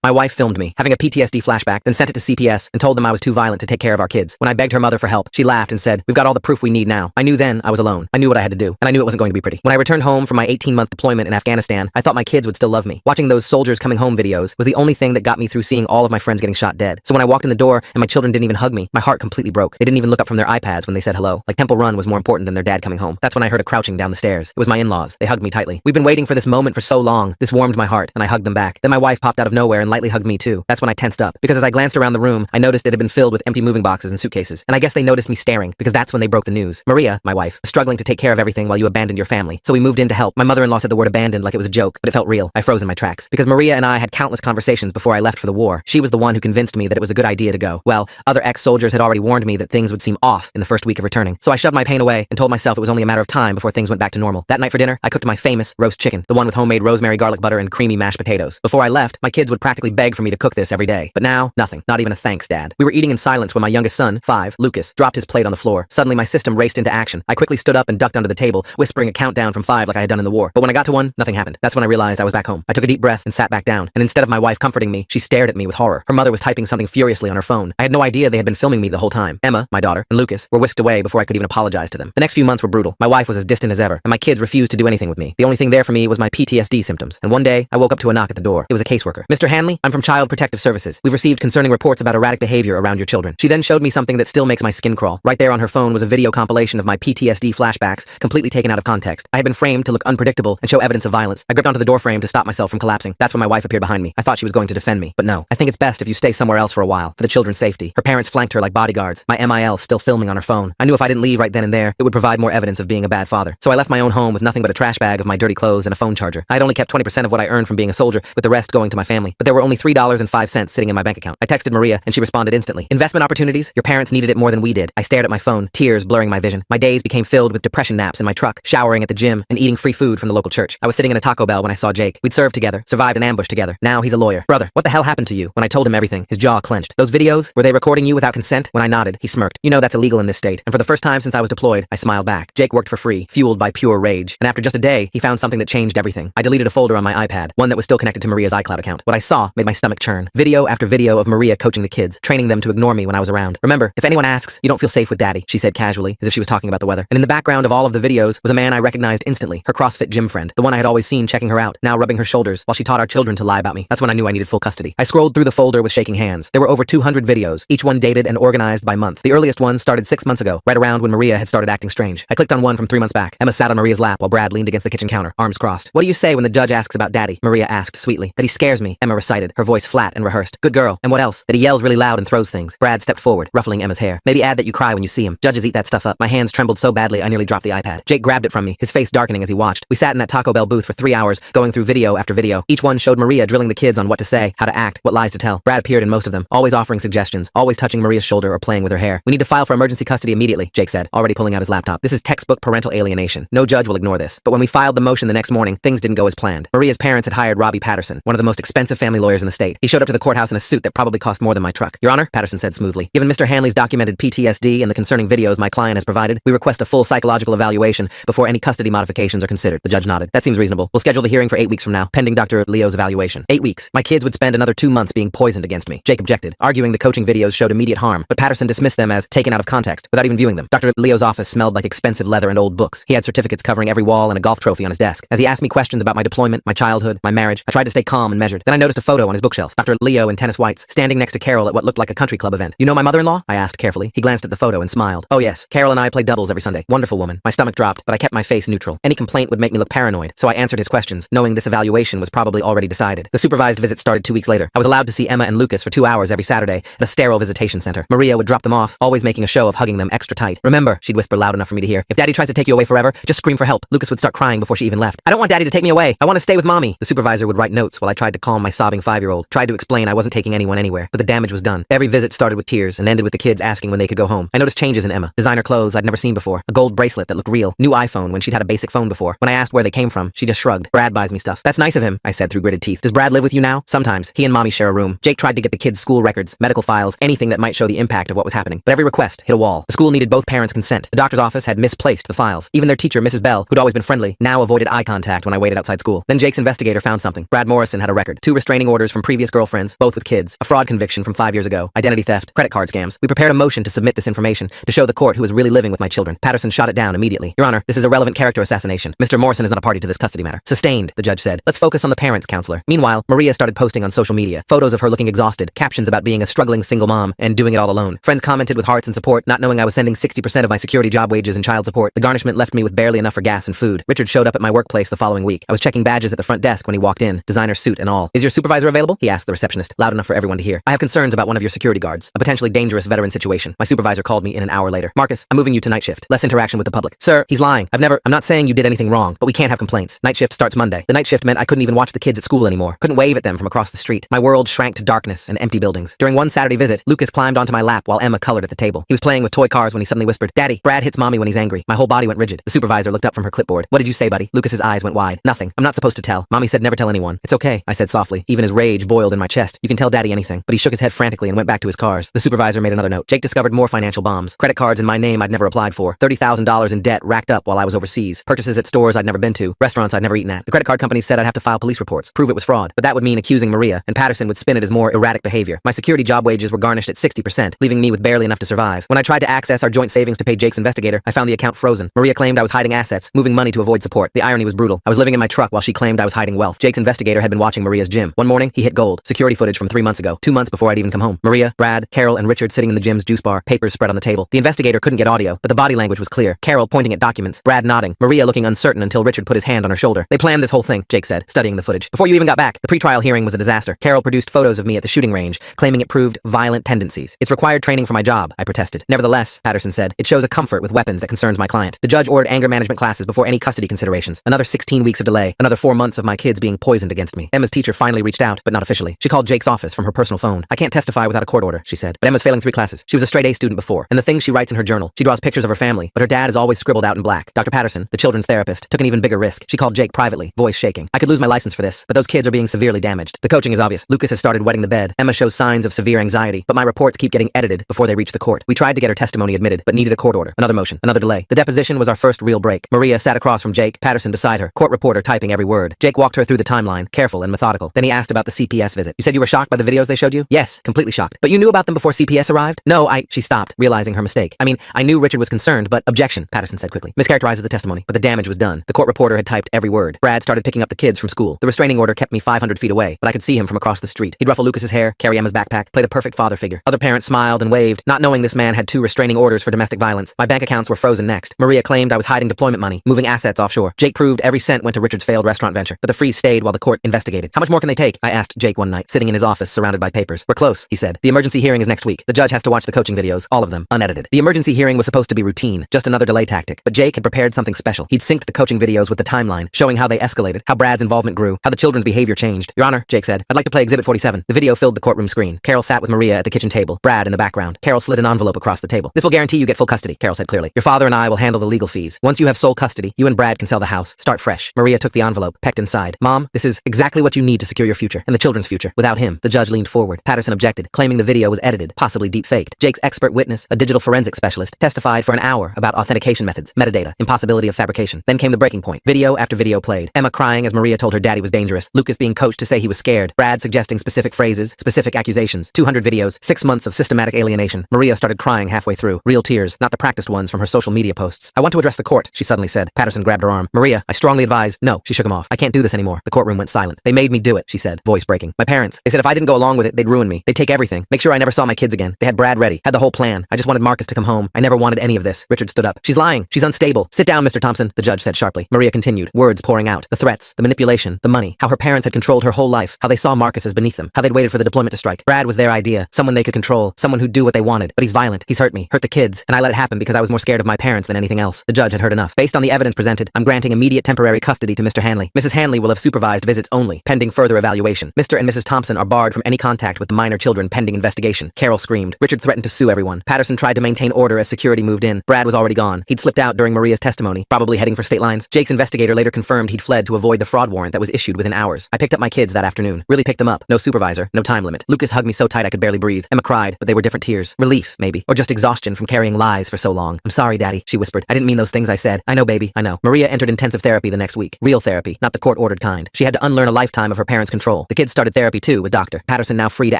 My wife filmed me, having a PTSD flashback, then sent it to CPS and told them I was too violent to take care of our kids. When I begged her mother for help, she laughed and said, "We've got all the proof we need now." I knew then I was alone. I knew what I had to do, and I knew it wasn't going to be pretty. When I returned home from my 18-month deployment in Afghanistan, I thought my kids would still love me. Watching those soldiers coming home videos was the only thing that got me through seeing all of my friends getting shot dead. So when I walked in the door and my children didn't even hug me, my heart completely broke. They didn't even look up from their iPads when they said hello. Like Temple Run was more important than their dad coming home. That's when I heard a crouching down the stairs. It was my in-laws. They hugged me tightly. We've been waiting for this moment for so long. This warmed my heart, and I hugged them back. Then my wife popped out of nowhere and lightly hugged me too. That's when I tensed up, because as I glanced around the room, I noticed it had been filled with empty moving boxes and suitcases. And I guess they noticed me staring, because that's when they broke the news. Maria, my wife, was struggling to take care of everything while you abandoned your family. So we moved in to help. My mother-in-law said the word abandoned like it was a joke, but it felt real. I froze in my tracks, because Maria and I had countless conversations before I left for the war. She was the one who convinced me that it was a good idea to go. Well, other ex-soldiers had already warned me that things would seem off in the first week of returning. So I shoved my pain away and told myself it was only a matter of time before things went back to normal. That night for dinner, I cooked my famous roast chicken, the one with homemade rosemary garlic butter and creamy mashed potatoes. Before I left, my kids would practically beg for me to cook this every day. But now, nothing. Not even a thanks, Dad. We were eating in silence when my youngest son, 5, Lucas, dropped his plate on the floor. Suddenly, my system raced into action. I quickly stood up and ducked under the table, whispering a countdown from 5 like I had done in the war. But when I got to 1, nothing happened. That's when I realized I was back home. I took a deep breath and sat back down. And instead of my wife comforting me, she stared at me with horror. Her mother was typing something furiously on her phone. I had no idea they had been filming me the whole time. Emma, my daughter, and Lucas were whisked away before I could even apologize to them. The next few months were brutal. My wife was as distant as ever, and my kids refused to do anything with me. The only thing there for me was my PTSD symptoms. And one day, I woke up to a knock at the door. It was a caseworker. "Mr. Hanley, I'm from Child Protective Services. We've received concerning reports about erratic behavior around your children." She then showed me something that still makes my skin crawl. Right there on her phone was a video compilation of my PTSD flashbacks, completely taken out of context. I had been framed to look unpredictable and show evidence of violence. I gripped onto the door frame to stop myself from collapsing. That's when my wife appeared behind me. I thought she was going to defend me, but no. "I think it's best if you stay somewhere else for a while, for the children's safety." Her parents flanked her like bodyguards, my MIL still filming on her phone. I knew if I didn't leave right then and there, it would provide more evidence of being a bad father. So I left my own home with nothing but a trash bag of my dirty clothes and a phone charger. I had only kept 20% of what I earned from being a soldier, with the rest going to my family. But there were only $3.05 sitting in my bank account. I texted Maria, and she responded instantly. "Investment opportunities? Your parents needed it more than we did." I stared at my phone, tears blurring my vision. My days became filled with depression naps in my truck, showering at the gym, and eating free food from the local church. I was sitting in a Taco Bell when I saw Jake. We'd served together, survived an ambush together. Now he's a lawyer. "Brother, what the hell happened to you?" When I told him everything, his jaw clenched. "Those videos, were they recording you without consent?" When I nodded, he smirked. "You know that's illegal in this state." And for the first time since I was deployed, I smiled back. Jake worked for free, fueled by pure rage. And after just a day, he found something that changed everything. I deleted a folder on my iPad, one that was still connected to Maria's iCloud account. What I saw made my stomach churn. Video after video of Maria coaching the kids, training them to ignore me when I was around. "Remember, if anyone asks, you don't feel safe with Daddy," she said casually, as if she was talking about the weather. And in the background of all of the videos was a man I recognized instantly, her CrossFit gym friend, the one I had always seen checking her out, now rubbing her shoulders while she taught our children to lie about me. That's when I knew I needed full custody. I scrolled through the folder with shaking hands. There were over 200 videos, each one dated and organized by month. The earliest one started 6 months ago, right around when Maria had started acting strange. I clicked on one from 3 months back. Emma sat on Maria's lap while Brad leaned against the kitchen counter, arms crossed. "What do you say when the judge asks about Daddy?" Maria asked sweetly. "That he scares me," Emma recited, her voice flat and rehearsed. "Good girl. And what else?" "That he yells really loud and throws things." Brad stepped forward, ruffling Emma's hair. "Maybe add that you cry when you see him. Judges eat that stuff up." My hands trembled so badly I nearly dropped the iPad. Jake grabbed it from me, his face darkening as he watched. We sat in that Taco Bell booth for 3 hours, going through video after video. Each one showed Maria drilling the kids on what to say, how to act, what lies to tell. Brad appeared in most of them, always offering suggestions, always touching Maria's shoulder or playing with her hair. "We need to file for emergency custody immediately," Jake said, already pulling out his laptop. "This is textbook parental alienation. No judge will ignore this." But when we filed the motion the next morning, things didn't go as planned. Maria's parents had hired Robbie Patterson, one of the most expensive family lawyers in the state. He showed up to the courthouse in a suit that probably cost more than my truck. "Your Honor," Patterson said smoothly, "given Mr. Hanley's documented PTSD and the concerning videos my client has provided, we request a full psychological evaluation before any custody modifications are considered." The judge nodded. "That seems reasonable. We'll schedule the hearing for 8 weeks from now, pending Dr. Leo's evaluation." 8 weeks. My kids would spend another 2 months being poisoned against me. Jake objected, arguing the coaching videos showed immediate harm, but Patterson dismissed them as taken out of context, without even viewing them. Dr. Leo's office smelled like expensive leather and old books. He had certificates covering every wall and a golf trophy on his desk. As he asked me questions about my deployment, my childhood, my marriage, I tried to stay calm and measured. Then I noticed a photo on his bookshelf. Dr. Leo in tennis whites, standing next to Carol at what looked like a country club event. "You know my mother-in-law?" I asked carefully. He glanced at the photo and smiled. "Oh yes, Carol and I play doubles every Sunday. Wonderful woman." My stomach dropped, but I kept my face neutral. Any complaint would make me look paranoid, so I answered his questions, knowing this evaluation was probably already decided. The supervised visit started 2 weeks later. I was allowed to see Emma and Lucas for 2 hours every Saturday at a sterile visitation center. Maria would drop them off, always making a show of hugging them extra tight. "Remember," she'd whisper loud enough for me to hear, "if Daddy tries to take you away forever, just scream for help." Lucas would start crying before she even left. "I don't want Daddy to take me away. I want to stay with Mommy." The supervisor would write notes while I tried to calm my sobbing 5-year-old, tried to explain I wasn't taking anyone anywhere, but the damage was done. Every visit started with tears and ended with the kids asking when they could go home. I noticed changes in Emma. Designer clothes I'd never seen before, a gold bracelet that looked real, new iPhone when she'd had a basic phone before. When I asked where they came from, she just shrugged. "Brad buys me stuff." "That's nice of him," I said through gritted teeth. "Does Brad live with you now?" "Sometimes. He and Mommy share a room." Jake tried to get the kids' school records, medical files, anything that might show the impact of what was happening. But every request hit a wall. The school needed both parents' consent. The doctor's office had misplaced the files. Even their teacher, Mrs. Bell, who'd always been friendly, now avoided eye contact when I waited outside school. Then Jake's investigator found something. Brad Morrison had a record, 2 restraining orders from previous girlfriends, both with kids, a fraud conviction from 5 years ago, identity theft, credit card scams. We prepared a motion to submit this information to show the court who is really living with my children. Patterson shot it down immediately. Your Honor, this is irrelevant character assassination. Mr. Morrison is not a party to this custody matter. Sustained, the judge said. Let's focus on the parents, counselor. Meanwhile, Maria started posting on social media photos of her looking exhausted, captions about being a struggling single mom and doing it all alone. Friends commented with hearts and support, not knowing I was sending 60% of my security job wages and child support. The garnishment left me with barely enough for gas and food. Richard showed up at my workplace the following week. I was checking badges at the front desk when he walked in, designer suit and all. Is your supervisor available? He asked the receptionist, loud enough for everyone to hear. I have concerns about one of your security guards, a potentially dangerous veteran situation. My supervisor called me in an hour later. Marcus, I'm moving you to night shift. Less interaction with the public. Sir, he's lying. I'm not saying you did anything wrong, but we can't have complaints. Night shift starts Monday. The night shift meant I couldn't even watch the kids at school anymore. Couldn't wave at them from across the street. My world shrank to darkness and empty buildings. During one Saturday visit, Lucas climbed onto my lap while Emma colored at the table. He was playing with toy cars when he suddenly whispered, Daddy, Brad hits mommy when he's angry. My whole body went rigid. The supervisor looked up from her clipboard. What did you say, buddy? Lucas's eyes went wide. Nothing. I'm not supposed to tell. Mommy said never tell anyone. It's okay, I said softly. Even his rage boiled in my chest. You can tell Daddy anything. But he shook his head frantically and went back to his cars. The supervisor made another note. Jake discovered more financial bombs. Credit cards in my name I'd never applied for. $30,000 in debt racked up while I was overseas. Purchases at stores I'd never been to. Restaurants I'd never eaten at. The credit card company said I'd have to file police reports. Prove it was fraud. But that would mean accusing Maria, and Patterson would spin it as more erratic behavior. My security job wages were garnished at 60%, leaving me with barely enough to survive. When I tried to access our joint savings to pay Jake's investigator, I found the account frozen. Maria claimed I was hiding assets, moving money to avoid support. The irony was brutal. I was living in my truck while she claimed I was hiding wealth. Jake's investigator had been watching Maria's gym. One morning, he hit gold. Security footage from 3 months ago. 2 months before I'd even come home. Maria, Brad, Carol, and Richard sitting in the gym's juice bar, papers spread on the table. The investigator couldn't get audio, but the body language was clear. Carol pointing at documents, Brad nodding, Maria looking uncertain until Richard put his hand on her shoulder. They planned this whole thing, Jake said, studying the footage. Before you even got back, the pretrial hearing was a disaster. Carol produced photos of me at the shooting range, claiming it proved violent tendencies. It's required training for my job, I protested. Nevertheless, Patterson said, it shows a comfort with weapons that concerns my client. The judge ordered anger management classes before any custody considerations. Another 16 weeks of delay. Another 4 months of my kids being poisoned against me. Emma's teacher finally reached out, but not officially. She called Jake's office from her personal phone. I can't testify without a court order, she said. But Emma's failing 3 classes. She was a straight A student before. And the things she writes in her journal. She draws pictures of her family, but her dad is always scribbled out in black. Dr. Patterson, the children's therapist, took an even bigger risk. She called Jake privately, voice shaking. I could lose my license for this, but those kids are being severely damaged. The coaching is obvious. Lucas has started wetting the bed. Emma shows signs of severe anxiety, but my reports keep getting edited before they reach the court. We tried to get her testimony admitted, but needed a court order. Another motion, another delay. The deposition was our first real break. Maria sat across from Jake, Patterson beside her, court reporter typing every word. Jake walked her through the timeline, careful and methodical. Then he asked about the CPS visit. You said you were shocked by the videos they showed you? Yes, completely shocked. But you knew about them before CPS arrived? No, she stopped, realizing her mistake. I knew Richard was concerned, but objection, Patterson said quickly. Mischaracterizes the testimony, but the damage was done. The court reporter had typed every word. Brad started picking up the kids from school. The restraining order kept me 500 feet away, but I could see him from across the street. He'd ruffle Lucas's hair, carry Emma's backpack, play the perfect father figure. Other parents smiled and waved, not knowing this man had 2 restraining orders for domestic violence. My bank accounts were frozen next. Maria claimed I was hiding deployment money, moving assets offshore. Jake proved every cent went to Richard's failed restaurant venture, but the freeze stayed while the court investigated. How much more can they take? I asked Jake one night, sitting in his office surrounded by papers. We're close, he said. The emergency hearing is next week. The judge has to watch the coaching videos, all of them, unedited. The emergency hearing was supposed to be routine, just another delay tactic, but Jake had prepared something special. He'd synced the coaching videos with the timeline, showing how they escalated, how Brad's involvement grew, how the children's behavior changed. Your Honor, Jake said, I'd like to play Exhibit 47. The video filled the courtroom screen. Carol sat with Maria at the kitchen table, Brad in the background. Carol slid an envelope across the table. This will guarantee you get full custody, Carol said clearly. Your father and I will handle the legal fees. Once you have sole custody, you and Brad can sell the house. Start fresh. Maria took the envelope, pecked inside. Mom, this is exactly what you need to secure your future and the children's future. Without him, the judge leaned forward. Patterson objected, claiming the video was edited, possibly deep-faked. Jake's expert witness, a digital forensic specialist, testified for an hour about authentication methods, metadata, impossibility of fabrication. Then came the breaking point. Video after video played. Emma crying as Maria told her daddy was dangerous. Lucas being coached to say he was scared. Brad suggesting specific phrases, specific accusations. 200 videos, 6 months of systematic alienation. Maria started crying halfway through. Real tears, not the practiced ones from her social media posts. I want to address the court, she suddenly said. Patterson grabbed her arm. Maria, I strongly advise. No, she shook him off. I can't do this anymore. The courtroom went silent. They made me do it, she said, voice breaking. My parents, they said if I didn't go along with it, they'd ruin me. They'd take everything. Make sure I never saw my kids again. They had Brad ready. Had the whole plan. I just wanted Marcus to come home. I never wanted any of this. Richard stood up. She's lying. She's unstable. Sit down, Mr. Thompson, the judge said sharply. Maria continued, words pouring out. The threats, the manipulation, the money, how her parents had controlled her whole life, how they saw Marcus as beneath them, how they'd waited for the deployment to strike. Brad was their idea, someone they could control, someone who'd do what they wanted. But he's violent. He's hurt me, hurt the kids, and I let it happen because I was more scared of my parents than anything else. The judge had heard enough. Based on the evidence presented, I'm granting immediate temporary custody to Mr. Hanley. Mrs. Hanley will have supervised visits only, pending further evaluation. Mr. and Mrs. Thompson are barred from any contact with the minor children pending investigation. Carol screamed. Richard threatened to sue everyone. Patterson tried to maintain order as security moved in. Brad was already gone. He'd slipped out during Maria's testimony, probably heading for state lines. Jake's investigator later confirmed he'd fled to avoid the fraud warrant that was issued within hours. I picked up my kids that afternoon. Really picked them up. No supervisor, no time limit. Lucas hugged me so tight I could barely breathe. Emma cried, but they were different tears. Relief, maybe. Or just exhaustion from carrying lies for so long. I'm sorry, Daddy, she whispered. I didn't mean those things I said. I know, baby, I know. Maria entered intensive therapy the next week. Real therapy, not the court-ordered kind. She had to unlearn a lifetime of her parents' control. control. The kids started therapy too, with Dr. Patterson now free to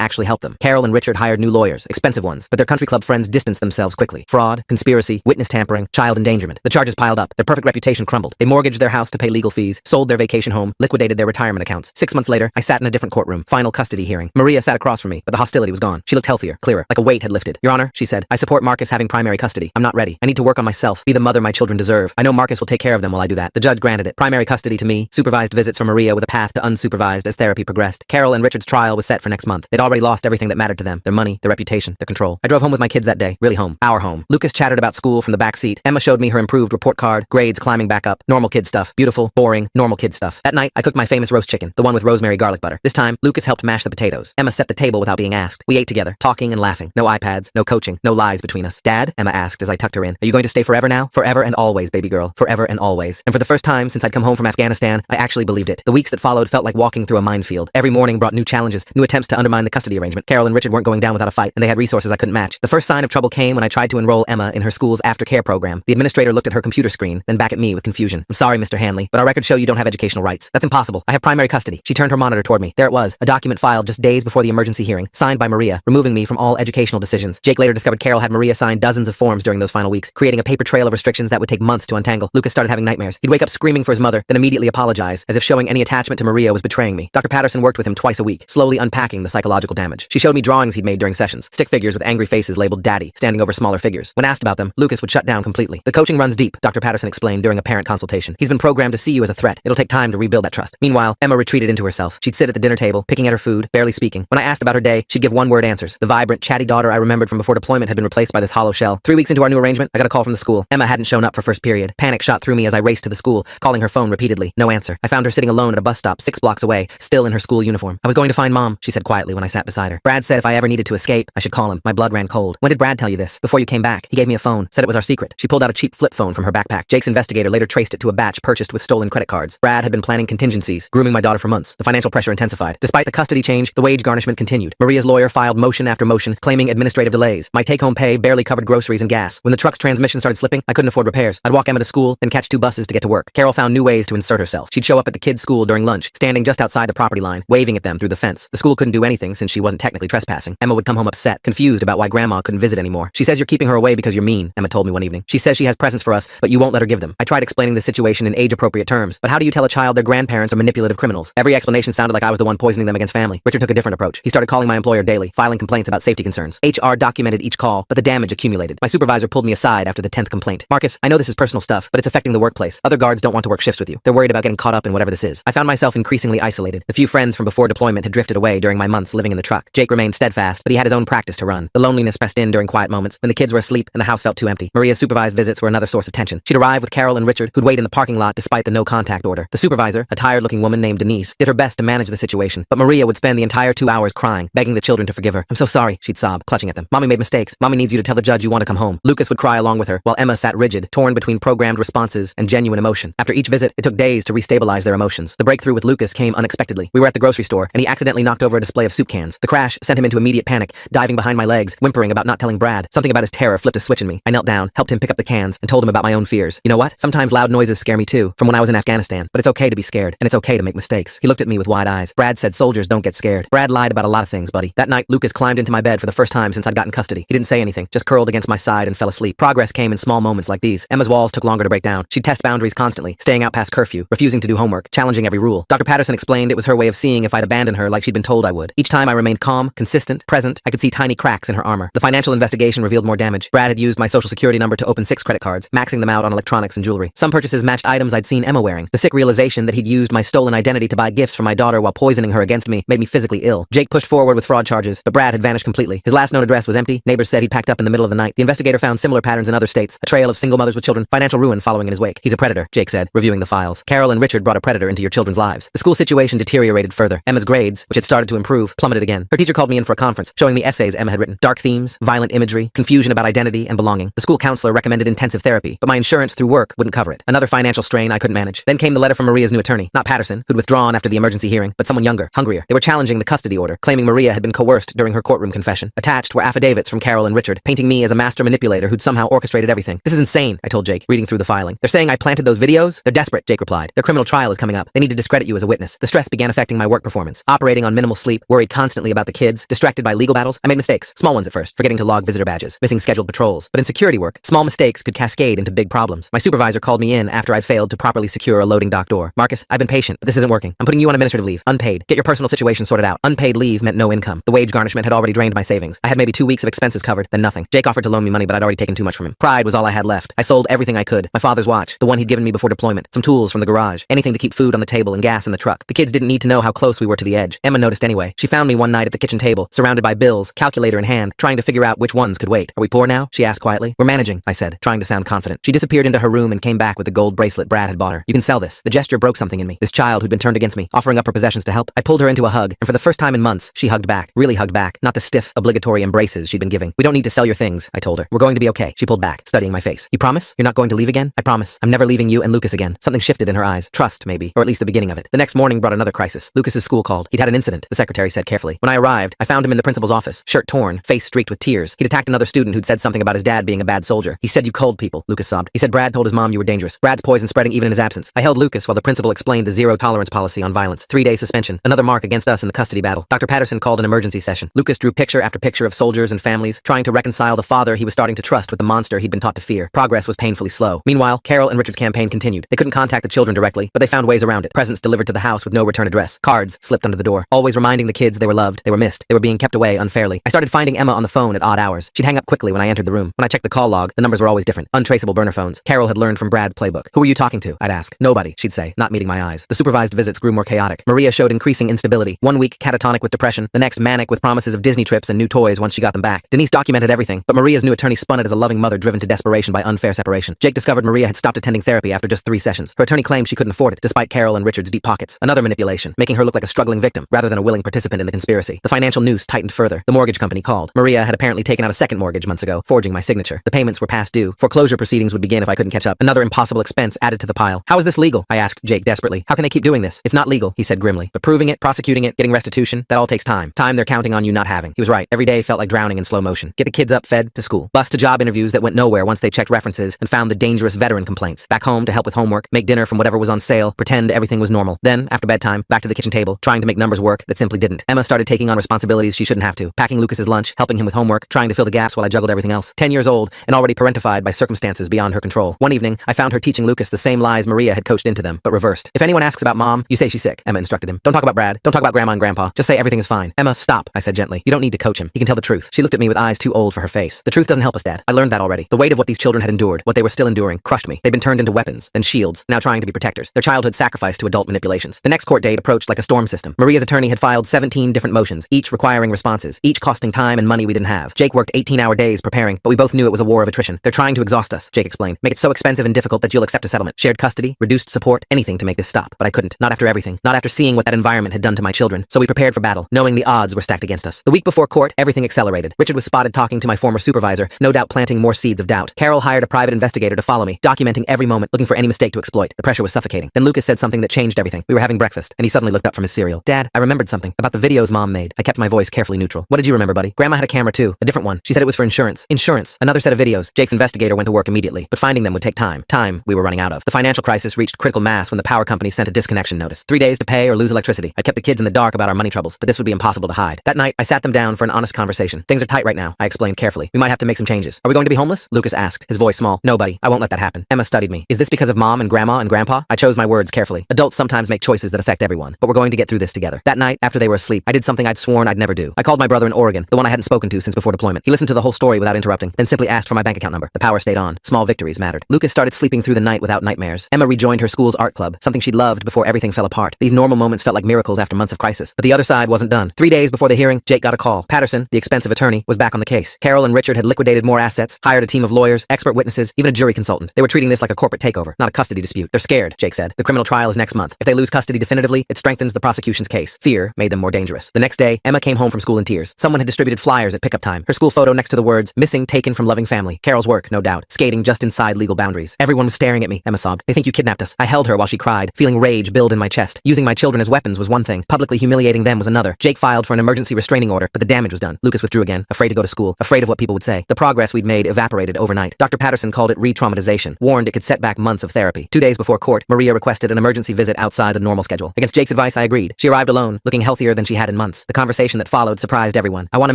actually help them. Carol and Richard hired new lawyers, expensive ones, but their country club friends distanced themselves quickly. Fraud, conspiracy, witness tampering, child endangerment. The charges piled up. Their perfect reputation crumbled. They mortgaged their house to pay legal fees, sold their vacation home, liquidated their retirement accounts. 6 months later, I sat in a different courtroom. Final custody hearing. Maria sat across from me, but the hostility was gone. She looked healthier, clearer, like a weight had lifted. Your Honor, she said, I support Marcus having primary custody. I'm not ready. I need to work on myself, be the mother my children deserve. I know Marcus will take care of them while I do that. The judge granted it. Primary custody to me, supervised visits for Maria with a path to unsupervised as therapy progressed. Carol and Richard's trial was set for next month. They'd already lost everything that mattered to them. Their money, their reputation, their control. I drove home with my kids that day. Really home. Our home. Lucas chattered about school from the back seat. Emma showed me her improved report card, grades climbing back up, normal kid stuff. Beautiful, boring, normal kid stuff. That night, I cooked my famous roast chicken, the one with rosemary garlic butter. This time, Lucas helped mash the potatoes. Emma set the table without being asked. We ate together, talking and laughing. No iPads, no coaching, no lies between us. Dad? Emma asked as I tucked her in. Are you going to stay forever now? Forever and always, baby girl. Forever and always. And for the first time since I'd come home from Afghanistan, I actually believed it. The weeks that followed felt like walking through a minefield. Every morning brought new challenges, new attempts to undermine the custody arrangement. Carol and Richard weren't going down without a fight, and they had resources I couldn't match. The first sign of trouble came when I tried to enroll Emma in her school's aftercare program. The administrator looked at her computer screen, then back at me with confusion. I'm sorry, Mr. Hanley, but our records show you don't have educational rights. That's impossible. I have primary custody. She turned her monitor toward me. There it was, a document filed just days before the emergency hearing, signed by Maria, removing me from all educational decisions. Jake later discovered Carol had Maria sign dozens of forms during those final weeks, creating a paper trail of restrictions that would take months to untangle. Lucas started having nightmares. He'd wake up screaming for his mother, then immediately apologize, as if showing any attachment to Maria was betraying me. Dr. Patterson worked with him twice a week, slowly unpacking the psychological damage. She showed me drawings he'd made during sessions, stick figures with angry faces labeled daddy, standing over smaller figures. When asked about them, Lucas would shut down completely. The coaching runs deep, Dr. Patterson explained during a parent consultation. He's been programmed to see you as a threat. It'll take time to rebuild that trust. Meanwhile, Emma retreated into herself. She'd sit at the dinner table, picking at her food, barely speaking. When I asked about her day, she'd give one-word answers. The vibrant, chatty daughter I remembered from before deployment had been replaced by this hollow shell. 3 weeks into our new arrangement, I got a call from the school. Emma hadn't shown up for first period. Panic shot through me as I raced to the school, calling her phone repeatedly. No answer. I found her sitting alone at a bus stop 6 blocks away, still in her school uniform. I was going to find Mom, she said quietly when I sat beside her. Brad said if I ever needed to escape, I should call him. My blood ran cold. When did Brad tell you this? Before you came back. He gave me a phone, said it was our secret. She pulled out a cheap flip phone from her backpack. Jake's investigator later traced it to a batch purchased with stolen credit cards. Brad had been planning contingencies, grooming my daughter for months. The financial pressure intensified. Despite the custody change, the wage garnishment continued. Maria's lawyer filed motion after motion, claiming administrative delays. My take-home pay barely covered groceries and gas. When the truck's transmission started slipping, I couldn't afford repairs. I'd walk Emma to school, then catch 2 buses to get to work. Carol found new ways to insert herself. She'd show up at the kids' school during lunch, standing just outside the property line, waving at them through the fence. The school couldn't do anything since she wasn't technically trespassing. Emma would come home upset, confused about why Grandma couldn't visit anymore. She says you're keeping her away because you're mean, Emma told me one evening. She says she has presents for us, but you won't let her give them. I tried explaining the situation in age-appropriate terms, but how do you tell a child their grandparents are manipulative criminals? Every explanation sounded like I was the one poisoning them against family. Richard took a different approach. He started calling my employer daily, filing complaints about safety concerns. HR documented each call, but the damage accumulated. My supervisor pulled me aside after the 10th complaint. Marcus, I know this is personal stuff, but it's affecting the workplace. Other guards don't want to work shifts with you. They're worried about getting caught up in whatever this is. I found myself increasingly isolated. The few friends from before deployment had drifted away during my months living in the truck. Jake remained steadfast, but he had his own practice to run. The loneliness pressed in during quiet moments, when the kids were asleep and the house felt too empty. Maria's supervised visits were another source of tension. She'd arrive with Carol and Richard, who'd wait in the parking lot despite the no-contact order. The supervisor, a tired-looking woman named Denise, did her best to manage the situation, but Maria would spend the entire 2 hours crying, begging the children to forgive her. I'm so sorry, she'd sob, clutching at them. Mommy made mistakes. Mommy needs you to tell the judge you want to come home. Lucas would cry along with her, while Emma sat rigid, torn between programmed responses and genuine emotion. After each visit, it took days to restabilize their emotions. The breakthrough with Lucas came unexpectedly. We were at the grocery store, and he accidentally knocked over a display of soup cans. The crash sent him into immediate panic, diving behind my legs, whimpering about not telling Brad. Something about his terror flipped a switch in me. I knelt down, helped him pick up the cans, and told him about my own fears. You know what? Sometimes loud noises scare me too, from when I was in Afghanistan. But it's okay to be scared, and it's okay to make mistakes. He looked at me with wide eyes. Brad said soldiers don't get scared. Brad lied about a lot of things, buddy. That night, Lucas climbed into my bed for the first time since I'd gotten custody. He didn't say anything, just curled against my side and fell asleep. Progress came in small moments like these. Emma's walls took longer to break down. She'd test boundaries constantly, staying out past curfew, refusing to do homework, challenging every rule. Dr. Patterson explained it was her way of seeing if I'd abandon her like she'd been told I would. Each time I remained calm, consistent, present, I could see tiny cracks in her armor. The financial investigation revealed more damage. Brad had used my social security number to open 6 credit cards, maxing them out on electronics and jewelry. Some purchases matched items I'd seen Emma wearing. The sick realization that he'd used my stolen identity to buy gifts for my daughter while poisoning her against me made me physically ill. Jake pushed forward with fraud charges, but Brad had vanished completely. His last known address was empty. Neighbors said he'd packed up in the middle of the night. The investigator found similar patterns in other states, a trail of single mothers with children, financial ruin following in his wake. He's a predator, Jake said, reviewing the files. Carol and Richard brought a predator into your children's lives. The school situation deteriorated further. Emma's grades, which had started to improve, plummeted again. Her teacher called me in for a conference, showing me essays Emma had written. Dark themes, violent imagery, confusion about identity and belonging. The school counselor recommended intensive therapy, but my insurance through work wouldn't cover it. Another financial strain I couldn't manage. Then came the letter from Maria's new attorney, not Patterson, who'd withdrawn after the emergency hearing, but someone younger, hungrier. They were challenging the custody order, claiming Maria had been coerced during her courtroom confession. Attached were affidavits from Carol and Richard, painting me as a master manipulator who'd somehow orchestrated everything. This is insane, I told Jake, reading through the filing. They're saying I planted those videos? They're desperate, Jake replied. Their criminal trial is coming up. They need to discredit you as a witness. The stress began affecting affecting my work performance. Operating on minimal sleep, worried constantly about the kids, distracted by legal battles. I made mistakes, small ones at first, forgetting to log visitor badges, missing scheduled patrols. But in security work, small mistakes could cascade into big problems. My supervisor called me in after I'd failed to properly secure a loading dock door. Marcus, I've been patient, but this isn't working. I'm putting you on administrative leave, unpaid. Get your personal situation sorted out. Unpaid leave meant no income. The wage garnishment had already drained my savings. I had maybe 2 weeks of expenses covered, then nothing. Jake offered to loan me money, but I'd already taken too much from him. Pride was all I had left. I sold everything I could. My father's watch, the one he'd given me before deployment, some tools from the garage, anything to keep food on the table and gas in the truck. The kids didn't need to know how close we were to the edge. Emma noticed anyway. She found me one night at the kitchen table, surrounded by bills, calculator in hand, trying to figure out which ones could wait. Are we poor now? She asked quietly. We're managing, I said, trying to sound confident. She disappeared into her room and came back with the gold bracelet Brad had bought her. You can sell this. The gesture broke something in me. This child who'd been turned against me, offering up her possessions to help. I pulled her into a hug, and for the first time in months, she hugged back. Really hugged back. Not the stiff, obligatory embraces she'd been giving. We don't need to sell your things, I told her. We're going to be okay. She pulled back, studying my face. You promise? You're not going to leave again? I promise. I'm never leaving you and Lucas again. Something shifted in her eyes. Trust, maybe. Or at least the beginning of it. The next morning brought another crisis. Lucas's school called. He'd had an incident, the secretary said carefully. When I arrived, I found him in the principal's office, shirt torn, face streaked with tears. He'd attacked another student who'd said something about his dad being a bad soldier. He said you cold people, Lucas sobbed. He said Brad told his mom you were dangerous. Brad's poison spreading even in his absence. I held Lucas while the principal explained the zero tolerance policy on violence. 3-day suspension. Another mark against us in the custody battle. Dr. Patterson called an emergency session. Lucas drew picture after picture of soldiers and families, trying to reconcile the father he was starting to trust with the monster he'd been taught to fear. Progress was painfully slow. Meanwhile, Carol and Richard's campaign continued. They couldn't contact the children directly, but they found ways around it. Presents delivered to the house with no return address. Cards slipped under the door, always reminding the kids they were loved, they were missed, they were being kept away unfairly. I started finding Emma on the phone at odd hours. She'd hang up quickly when I entered the room. When I checked the call log, the numbers were always different. Untraceable burner phones. Carol had learned from Brad's playbook. Who were you talking to? I'd ask. Nobody, she'd say, not meeting my eyes. The supervised visits grew more chaotic. Maria showed increasing instability. 1 week catatonic with depression, the next manic with promises of Disney trips and new toys once she got them back. Denise documented everything, but Maria's new attorney spun it as a loving mother driven to desperation by unfair separation. Jake discovered Maria had stopped attending therapy after just 3 sessions. Her attorney claimed she couldn't afford it, despite Carol and Richard's deep pockets. Another manipulation, making her look like a struggling victim rather than a willing participant in the conspiracy. The financial noose tightened further. The mortgage company called. Maria had apparently taken out a second mortgage months ago, forging my signature. The payments were past due. Foreclosure proceedings would begin if I couldn't catch up. Another impossible expense added to the pile. How is this legal? I asked Jake desperately. How can they keep doing this? It's not legal, he said grimly. But proving it, prosecuting it, getting restitution, that all takes time. Time they're counting on you not having. He was right. Every day felt like drowning in slow motion. Get the kids up, fed, to school. Bus to job interviews that went nowhere once they checked references and found the dangerous veteran complaints. Back home to help with homework, make dinner from whatever was on sale, pretend everything was normal. Then, after bedtime, back to the kitchen table, trying to make numbers work that simply didn't. Emma started taking on responsibilities she shouldn't have to. Packing Lucas's lunch, helping him with homework, trying to fill the gaps while I juggled everything else. 10 years old and already parentified by circumstances beyond her control. One evening, I found her teaching Lucas the same lies Maria had coached into them, but reversed. If anyone asks about mom, you say she's sick, Emma instructed him. Don't talk about Brad. Don't talk about grandma and grandpa. Just say everything is fine. Emma, stop, I said gently. You don't need to coach him. He can tell the truth. She looked at me with eyes too old for her face. The truth doesn't help us, Dad. I learned that already. The weight of what these children had endured, what they were still enduring, crushed me. They'd been turned into weapons, then shields, now trying to be protectors. Their childhood sacrificed to adult manipulations. The next court date approached like a storm system. Maria's attorney had filed 17 different motions, each requiring responses, each costing time and money we didn't have. Jake worked 18-hour days preparing, but we both knew it was a war of attrition. They're trying to exhaust us, Jake explained. Make it so expensive and difficult that you'll accept a settlement. Shared custody, reduced support, anything to make this stop. But I couldn't. Not after everything. Not after seeing what that environment had done to my children. So we prepared for battle, knowing the odds were stacked against us. The week before court, everything accelerated. Richard was spotted talking to my former supervisor, no doubt planting more seeds of doubt. Carol hired a private investigator to follow me, documenting every moment, looking for any mistake to exploit. The pressure was suffocating. Then Lucas said something that changed everything. We were having breakfast, and he suddenly looked up from his cereal. Dad, I remembered something about the videos Mom made. I kept my voice carefully neutral. What did you remember, buddy? Grandma had a camera too, a different one. She said it was for insurance. Insurance. Another set of videos. Jake's investigator went to work immediately, but finding them would take time. Time we were running out of. The financial crisis reached critical mass when the power company sent a disconnection notice. 3 days to pay or lose electricity. I kept the kids in the dark about our money troubles, but this would be impossible to hide. That night, I sat them down for an honest conversation. Things are tight right now, I explained carefully. We might have to make some changes. Are we going to be homeless? Lucas asked, his voice small. No, buddy, I won't let that happen. Emma studied me. Is this because of Mom and Grandma and Grandpa? I chose my words carefully. Adults sometimes make choices that affect everyone, but we're going to get through this together. That night, after they were asleep, I did something I'd sworn I'd never do. I called my brother in Oregon, the one I hadn't spoken to since before deployment. He listened to the whole story without interrupting, then simply asked for my bank account number. The power stayed on. Small victories mattered. Lucas started sleeping through the night without nightmares. Emma rejoined her school's art club, something she'd loved before everything fell apart. These normal moments felt like miracles after months of crisis. But the other side wasn't done. 3 days before the hearing, Jake got a call. Patterson, the expensive attorney, was back on the case. Carol and Richard had liquidated more assets, hired a team of lawyers, expert witnesses, even a jury consultant. They were treating this like a corporate takeover, not a custody dispute. They're scared, Jake said. The criminal trial is next month. If they lose custody definitively, it strengthens the prosecution's case. Fear made them more dangerous. The next day, Emma came home from school in tears. Someone had distributed flyers at pickup time. Her school photo next to the words, "Missing, taken from loving family." Carol's work, no doubt. Skating just inside legal boundaries. Everyone was staring at me, Emma sobbed. They think you kidnapped us. I held her while she cried, feeling rage build in my chest. Using my children as weapons was one thing. Publicly humiliating them was another. Jake filed for an emergency restraining order, but the damage was done. Lucas withdrew again, afraid to go to school, afraid of what people would say. The progress we'd made evaporated overnight. Dr. Patterson called it re-traumatization, warned it could set back months of therapy. 2 days before court, Maria requested an emergency visit outside the normal schedule. Against Jake's advice, advice, I agreed. She arrived alone, looking healthier than she had in months. The conversation that followed surprised everyone. I want to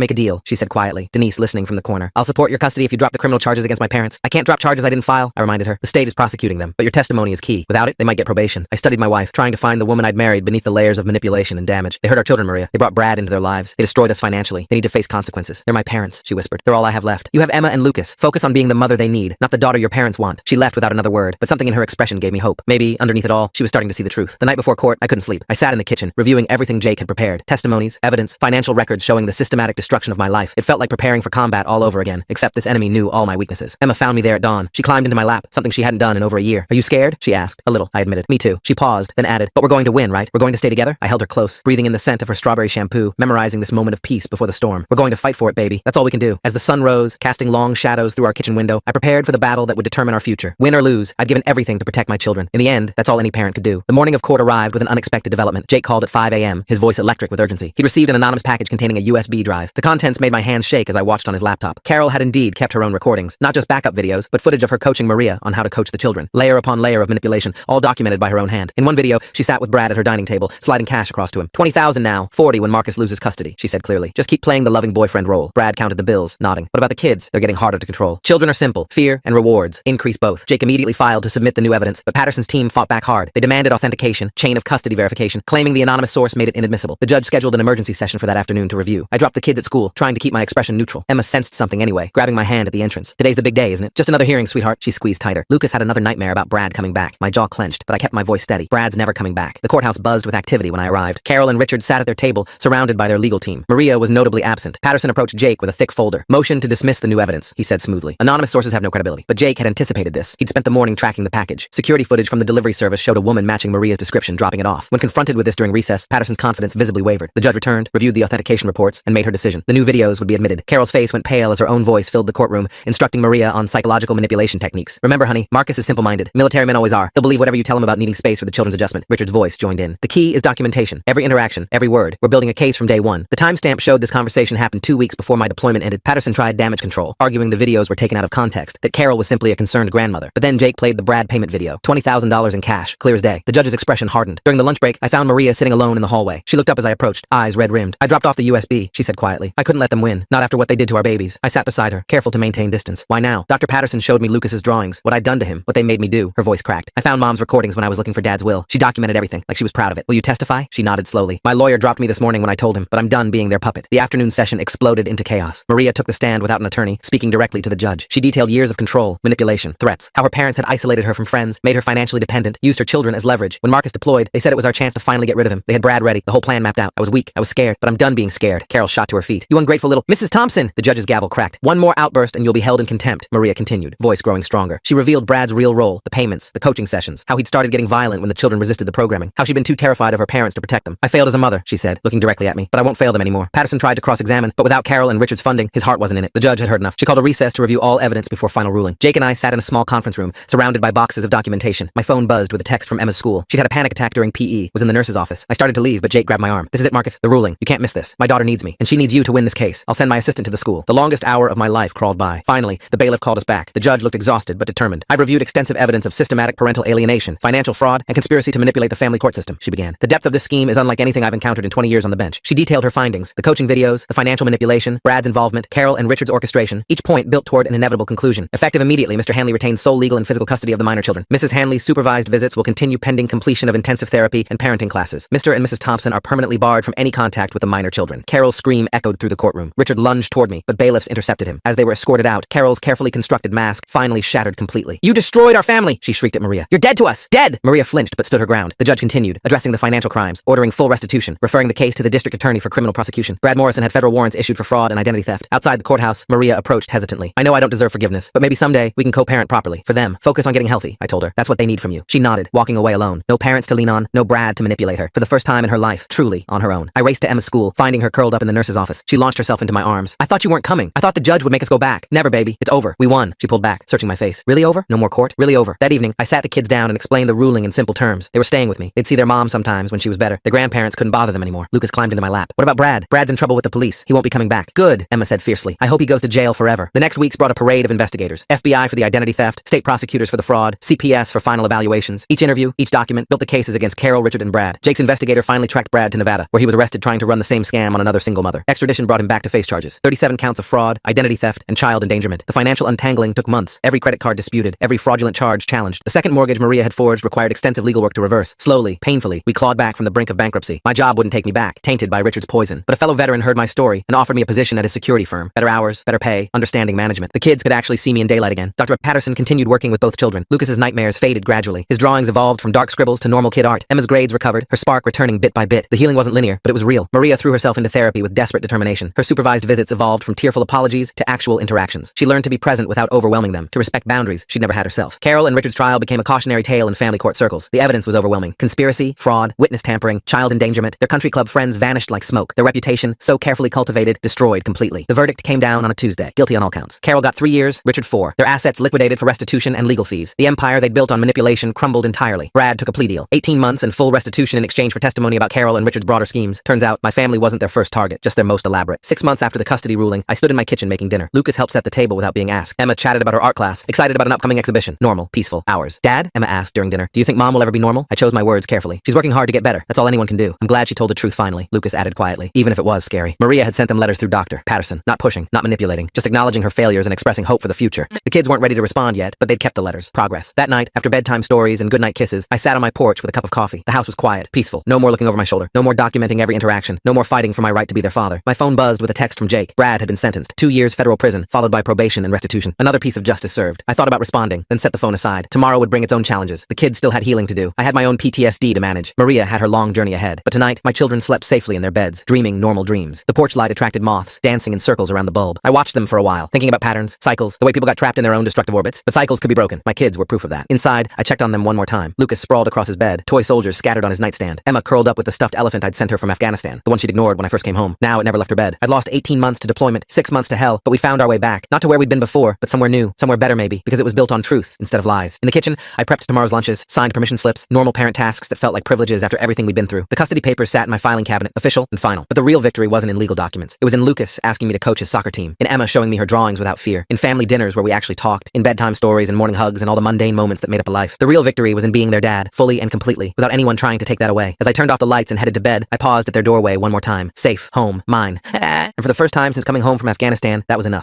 make a deal, she said quietly, Denise listening from the corner. I'll support your custody if you drop the criminal charges against my parents. I can't drop charges I didn't file, I reminded her. The state is prosecuting them, but your testimony is key. Without it, they might get probation. I studied my wife, trying to find the woman I'd married beneath the layers of manipulation and damage. They hurt our children, Maria. They brought Brad into their lives. They destroyed us financially. They need to face consequences. They're my parents, she whispered. They're all I have left. You have Emma and Lucas. Focus on being the mother they need, not the daughter your parents want. She left without another word, but something in her expression gave me hope. Maybe, underneath it all, she was starting to see the truth. The night before court, I couldn't sleep. I sat in the kitchen, reviewing everything Jake had prepared. Testimonies, evidence, financial records showing the systematic destruction of my life. It felt like preparing for combat all over again, except this enemy knew all my weaknesses. Emma found me there at dawn. She climbed into my lap, something she hadn't done in over a year. Are you scared? She asked. A little, I admitted. Me too. She paused, then added, but we're going to win, right? We're going to stay together? I held her close, breathing in the scent of her strawberry shampoo, memorizing this moment of peace before the storm. We're going to fight for it, baby. That's all we can do. As the sun rose, casting long shadows through our kitchen window, I prepared for the battle that would determine our future. Win or lose, I'd given everything to protect my children. In the end, that's all any parent could do. The morning of court arrived with an unexpected development. Jake called at 5 a.m., his voice electric with urgency. He'd received an anonymous package containing a USB drive. The contents made my hands shake as I watched on his laptop. Carol had indeed kept her own recordings, not just backup videos, but footage of her coaching Maria on how to coach the children. Layer upon layer of manipulation, all documented by her own hand. In one video, she sat with Brad at her dining table, sliding cash across to him. 20,000 now, 40 when Marcus loses custody, she said clearly. Just keep playing the loving boyfriend role. Brad counted the bills, nodding. What about the kids? They're getting harder to control. Children are simple. Fear and rewards. Increase both. Jake immediately filed to submit the new evidence, but Patterson's team fought back hard. They demanded authentication, chain of custody verification, claiming the anonymous source made it inadmissible. The judge scheduled an emergency session for that afternoon to review. I dropped the kids at school, trying to keep my expression neutral. Emma sensed something anyway, grabbing my hand at the entrance. Today's the big day, isn't it? Just another hearing, sweetheart. She squeezed tighter. Lucas had another nightmare about Brad coming back. My jaw clenched, but I kept my voice steady. Brad's never coming back. The courthouse buzzed with activity when I arrived. Carol and Richard sat at their table, surrounded by their legal team. Maria was notably absent. Patterson approached Jake with a thick folder. Motion to dismiss the new evidence, he said smoothly. Anonymous sources have no credibility. But Jake had anticipated this. He'd spent the morning tracking the package. Security footage from the delivery service showed a woman matching Maria's description, dropping it off. When confronted with this during recess, Patterson's confidence visibly wavered. The judge returned, reviewed the authentication reports, and made her decision. The new videos would be admitted. Carol's face went pale as her own voice filled the courtroom, instructing Maria on psychological manipulation techniques. Remember, honey, Marcus is simple-minded. Military men always are. He'll believe whatever you tell him about needing space for the children's adjustment. Richard's voice joined in. The key is documentation. Every interaction, every word. We're building a case from day one. The timestamp showed this conversation happened 2 weeks before my deployment ended. Patterson tried damage control, arguing the videos were taken out of context, that Carol was simply a concerned grandmother. But then Jake played the Brad payment video. $20,000 in cash, clear as day. The judge's expression hardened. During the lunch break, I found Maria sitting alone in the hallway. She looked up as I approached, eyes red-rimmed. I dropped off the USB, she said quietly. I couldn't let them win, not after what they did to our babies. I sat beside her, careful to maintain distance. Why now? Dr. Patterson showed me Lucas's drawings, what I'd done to him, what they made me do. Her voice cracked. I found Mom's recordings when I was looking for Dad's will. She documented everything, like she was proud of it. Will you testify? She nodded slowly. My lawyer dropped me this morning when I told him, but I'm done being their puppet. The afternoon session exploded into chaos. Maria took the stand without an attorney, speaking directly to the judge. She detailed years of control, manipulation, threats, how her parents had isolated her from friends, made her financially dependent, used her children as leverage. When Marcus deployed, they said it was our chance to finally get rid of him. They had Brad ready, the whole plan mapped out. I was weak, I was scared, but I'm done being scared. Carol shot to her feet. You ungrateful little— Mrs. Thompson! The judge's gavel cracked. One more outburst and you'll be held in contempt, Maria continued, voice growing stronger. She revealed Brad's real role, the payments, the coaching sessions, how he'd started getting violent when the children resisted the programming, how she'd been too terrified of her parents to protect them. I failed as a mother, she said, looking directly at me, but I won't fail them anymore. Patterson tried to cross-examine, but without Carol and Richard's funding, his heart wasn't in it. The judge had heard enough. She called a recess to review all evidence before final ruling. Jake and I sat in a small conference room, surrounded by boxes of documentation. My phone buzzed with a text from Emma's school. She'd had a panic attack during PE, was in the nurse's office. I started to leave, but Jake grabbed my arm. This is it, Marcus. The ruling. You can't miss this. My daughter needs me, and she needs you to win this case. I'll send my assistant to the school. The longest hour of my life crawled by. Finally, the bailiff called us back. The judge looked exhausted, but determined. I've reviewed extensive evidence of systematic parental alienation, financial fraud, and conspiracy to manipulate the family court system, she began. The depth of this scheme is unlike anything I've encountered in 20 years on the bench. She detailed her findings, the coaching videos, the financial manipulation, Brad's involvement, Carol and Richard's orchestration, each point built toward an inevitable conclusion. Effective immediately, Mr. Hanley retains sole legal and physical custody of the minor children. Mrs. Hanley's supervised visits will continue pending completion of intensive therapy and parenting classes. Mr. and Mrs. Thompson are permanently barred from any contact with the minor children. Carol's scream echoed through the courtroom. Richard lunged toward me, but bailiffs intercepted him. As they were escorted out, Carol's carefully constructed mask finally shattered completely. You destroyed our family, she shrieked at Maria. You're dead to us! Dead! Maria flinched but stood her ground. The judge continued, addressing the financial crimes, ordering full restitution, referring the case to the district attorney for criminal prosecution. Brad Morrison had federal warrants issued for fraud and identity theft. Outside the courthouse, Maria approached hesitantly. I know I don't deserve forgiveness, but maybe someday we can co-parent properly. For them, focus on getting healthy, I told her. That's what they need from you. She nodded, walking away alone. No parents to lean on, no Brad to manipulate her. For the first time in her life, truly on her own. I raced to Emma's school, finding her curled up in the nurse's office. She launched herself into my arms. I thought you weren't coming. I thought the judge would make us go back. Never, baby. It's over. We won. She pulled back, searching my face. Really over? No more court? Really over. That evening, I sat the kids down and explained the ruling in simple terms. They were staying with me. They'd see their mom sometimes when she was better. The grandparents couldn't bother them anymore. Lucas climbed into my lap. What about Brad? Brad's in trouble with the police. He won't be coming back. Good, Emma said fiercely. I hope he goes to jail forever. The next weeks brought a parade of investigators. FBI for the identity theft, state prosecutors for the fraud, CPS for final evaluations. Each interview, each document built the cases against Carol, Richard, and and Brad. Jake's investigator finally tracked Brad to Nevada, where he was arrested trying to run the same scam on another single mother. Extradition brought him back to face charges. 37 counts of fraud, identity theft, and child endangerment. The financial untangling took months. Every credit card disputed, every fraudulent charge challenged. The second mortgage Maria had forged required extensive legal work to reverse. Slowly, painfully, we clawed back from the brink of bankruptcy. My job wouldn't take me back, tainted by Richard's poison. But a fellow veteran heard my story and offered me a position at his security firm. Better hours, better pay, understanding management. The kids could actually see me in daylight again. Dr. Patterson continued working with both children. Lucas's nightmares faded gradually. His drawings evolved from dark scribbles to normal kid art. Emma's grades recovered, her spark returning bit by bit. The healing wasn't linear, but it was real. Maria threw herself into therapy with desperate determination. Her supervised visits evolved from tearful apologies to actual interactions. She learned to be present without overwhelming them, to respect boundaries she'd never had herself. Carol and Richard's trial became a cautionary tale in family court circles. The evidence was overwhelming. Conspiracy, fraud, witness tampering, child endangerment. Their country club friends vanished like smoke. Their reputation, so carefully cultivated, destroyed completely. The verdict came down on a Tuesday. Guilty on all counts. Carol got 3 years, Richard 4. Their assets liquidated for restitution and legal fees. The empire they'd built on manipulation crumbled entirely. Brad took a plea deal. 18 months and full restitution in exchange for testimony about Carol and Richard's broader schemes. Turns out, my family wasn't their first target, just their most elaborate. 6 months after the custody ruling, I stood in my kitchen making dinner. Lucas helped set the table without being asked. Emma chatted about her art class, excited about an upcoming exhibition. Normal, peaceful, hours. Dad? Emma asked during dinner. Do you think Mom will ever be normal? I chose my words carefully. She's working hard to get better. That's all anyone can do. I'm glad she told the truth finally, Lucas added quietly, even if it was scary. Maria had sent them letters through Dr. Patterson. Not pushing, not manipulating, just acknowledging her failures and expressing hope for the future. The kids weren't ready to respond yet, but they'd kept the letters. Progress. That night, after bedtime stories and goodnight kisses, I sat on my porch with a cup of coffee. The house was quiet, peaceful. No more looking over my shoulder. No more documenting every interaction. No more fighting for my right to be their father. My phone buzzed with a text from Jake. Brad had been sentenced. 2 years federal prison, followed by probation and restitution. Another piece of justice served. I thought about responding, then set the phone aside. Tomorrow would bring its own challenges. The kids still had healing to do. I had my own PTSD to manage. Maria had her long journey ahead. But tonight, my children slept safely in their beds, dreaming normal dreams. The porch light attracted moths, dancing in circles around the bulb. I watched them for a while, thinking about patterns, cycles, the way people got trapped in their own destructive orbits. But cycles could be broken. My kids were proof of that. Inside, I checked on them one more time. Lucas sprawled across his bed, toy soldiers scattered on his nightstand. Emma curled up with the stuffed elephant I'd sent her from Afghanistan, the one she'd ignored when I first came home. Now it never left her bed. I'd lost 18 months to deployment, 6 months to hell, but we found our way back. Not to where we'd been before, but somewhere new, somewhere better maybe, because it was built on truth instead of lies. In the kitchen, I prepped tomorrow's lunches, signed permission slips, normal parent tasks that felt like privileges after everything we'd been through. The custody papers sat in my filing cabinet, official and final. But the real victory wasn't in legal documents. It was in Lucas asking me to coach his soccer team, in Emma showing me her drawings without fear, in family dinners where we actually talked, in bedtime stories and morning hugs and all the mundane moments that made up a life. The real victory was in being their dad, fully and completely, without anyone trying to take that away. As I turned off the lights and headed to bed, I paused at their doorway one more time. Safe, home, mine. And for the first time since coming home from Afghanistan, that was enough.